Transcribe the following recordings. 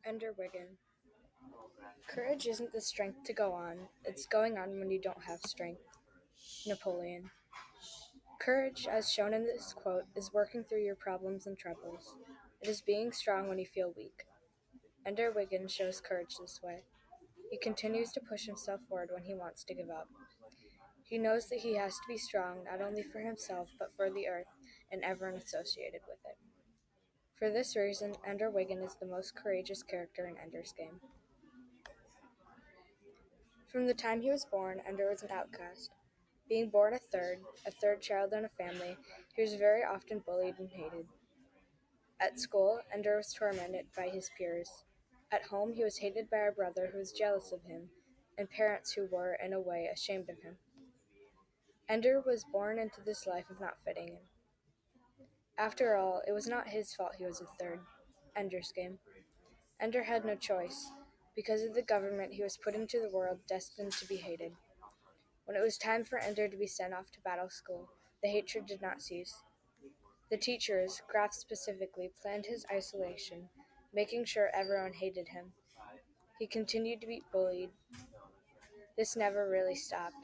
Ender Wiggin. Courage isn't the strength to go on, it's going on when you don't have strength. Napoleon. Courage, as shown in this quote, is working through your problems and troubles. It is being strong when you feel weak. Ender Wiggin shows courage this way. He continues to push himself forward when he wants to give up. He knows that he has to be strong not only for himself but for the earth and everyone associated with it. For this reason, Ender Wiggin is the most courageous character in Ender's Game. From the time he was born, Ender was an outcast. Being born a third child in a family, he was very often bullied and hated. At school, Ender was tormented by his peers. At home, he was hated by a brother who was jealous of him, and parents who were, in a way, ashamed of him. Ender was born into this life of not fitting in. After all, it was not his fault he was a third. Ender's Game. Ender had no choice. Because of the government, he was put into the world destined to be hated. When it was time for Ender to be sent off to battle school, the hatred did not cease. The teachers, Graf specifically, planned his isolation, making sure everyone hated him. He continued to be bullied. This never really stopped.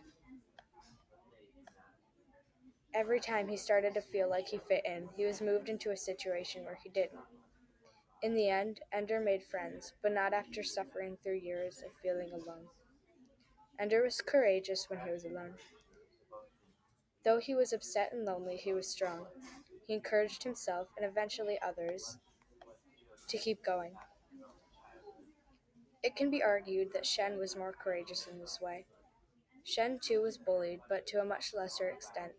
Every time he started to feel like he fit in, he was moved into a situation where he didn't. In the end, Ender made friends, but not after suffering through years of feeling alone. Ender was courageous when he was alone. Though he was upset and lonely, he was strong. He encouraged himself and eventually others to keep going. It can be argued that Shen was more courageous in this way. Shen too was bullied, but to a much lesser extent.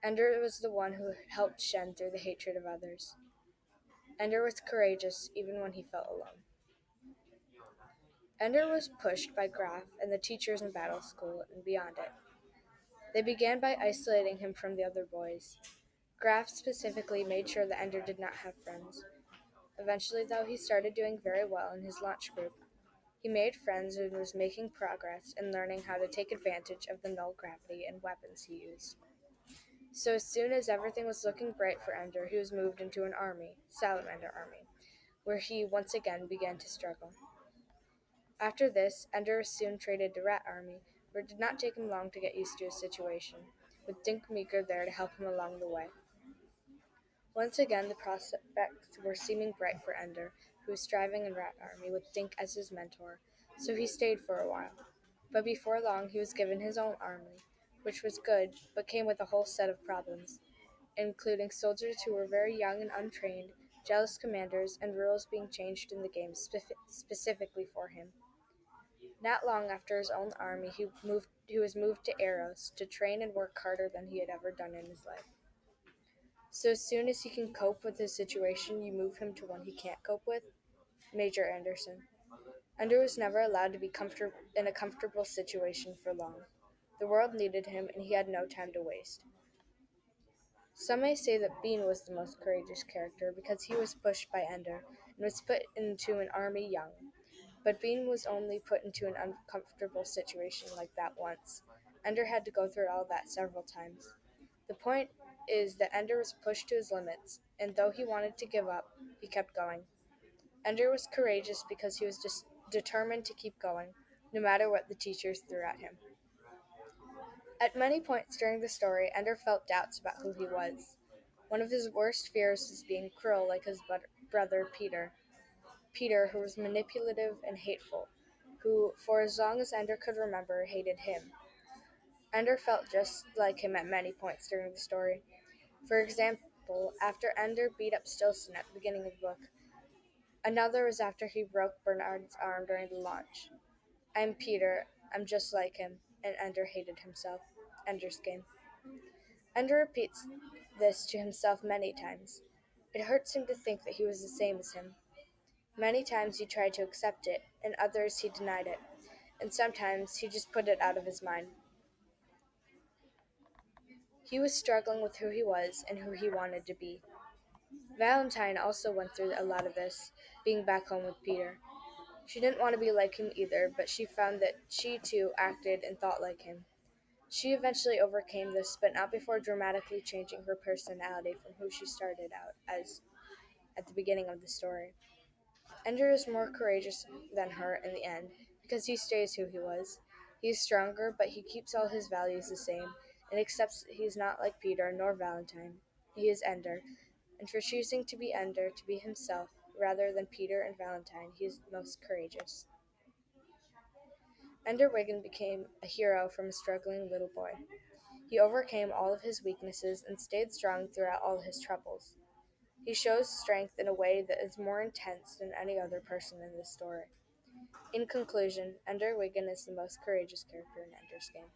Ender was the one who helped Shen through the hatred of others. Ender was courageous even when he felt alone. Ender was pushed by Graf and the teachers in battle school and beyond it. They began by isolating him from the other boys. Graf specifically made sure that Ender did not have friends. Eventually, though, he started doing very well in his launch group. He made friends and was making progress in learning how to take advantage of the null gravity and weapons he used. So as soon as everything was looking bright for Ender, he was moved into an army, Salamander Army, where he once again began to struggle. After this, Ender was soon traded to Rat Army, where it did not take him long to get used to his situation, with Dink Meeker there to help him along the way. Once again, the prospects were seeming bright for Ender, who was striving in Rat Army with Dink as his mentor, so he stayed for a while. But before long, he was given his own army, which was good, but came with a whole set of problems, including soldiers who were very young and untrained, jealous commanders, and rules being changed in the game specifically for him. Not long after his own army, he was moved to Eros to train and work harder than he had ever done in his life. So as soon as he can cope with his situation, you move him to one he can't cope with? Major Anderson. Ender was never allowed to be in a comfortable situation for long. The world needed him, and he had no time to waste. Some may say that Bean was the most courageous character because he was pushed by Ender and was put into an army young. But Bean was only put into an uncomfortable situation like that once. Ender had to go through all that several times. The point is that Ender was pushed to his limits, and though he wanted to give up, he kept going. Ender was courageous because he was just determined to keep going, no matter what the teachers threw at him. At many points during the story, Ender felt doubts about who he was. One of his worst fears was being cruel like his brother Peter. Peter, who was manipulative and hateful, who, for as long as Ender could remember, hated him. Ender felt just like him at many points during the story. For example, after Ender beat up Stilson at the beginning of the book. Another was after he broke Bernard's arm during the launch. I'm Peter, I'm just like him, and Ender hated himself. Ender's Game. Ender repeats this to himself many times. It hurts him to think that he was the same as him. Many times he tried to accept it, and others he denied it, and sometimes he just put it out of his mind. He was struggling with who he was and who he wanted to be. Valentine also went through a lot of this, being back home with Peter. She didn't want to be like him either, but she found that she too acted and thought like him. She eventually overcame this, but not before dramatically changing her personality from who she started out as at the beginning of the story. Ender is more courageous than her in the end, because he stays who he was. He is stronger, but he keeps all his values the same, and accepts that he is not like Peter nor Valentine. He is Ender, and for choosing to be Ender, to be himself, rather than Peter and Valentine, he is most courageous. Ender Wiggin became a hero from a struggling little boy. He overcame all of his weaknesses and stayed strong throughout all his troubles. He shows strength in a way that is more intense than any other person in this story. In conclusion, Ender Wiggin is the most courageous character in Ender's Game.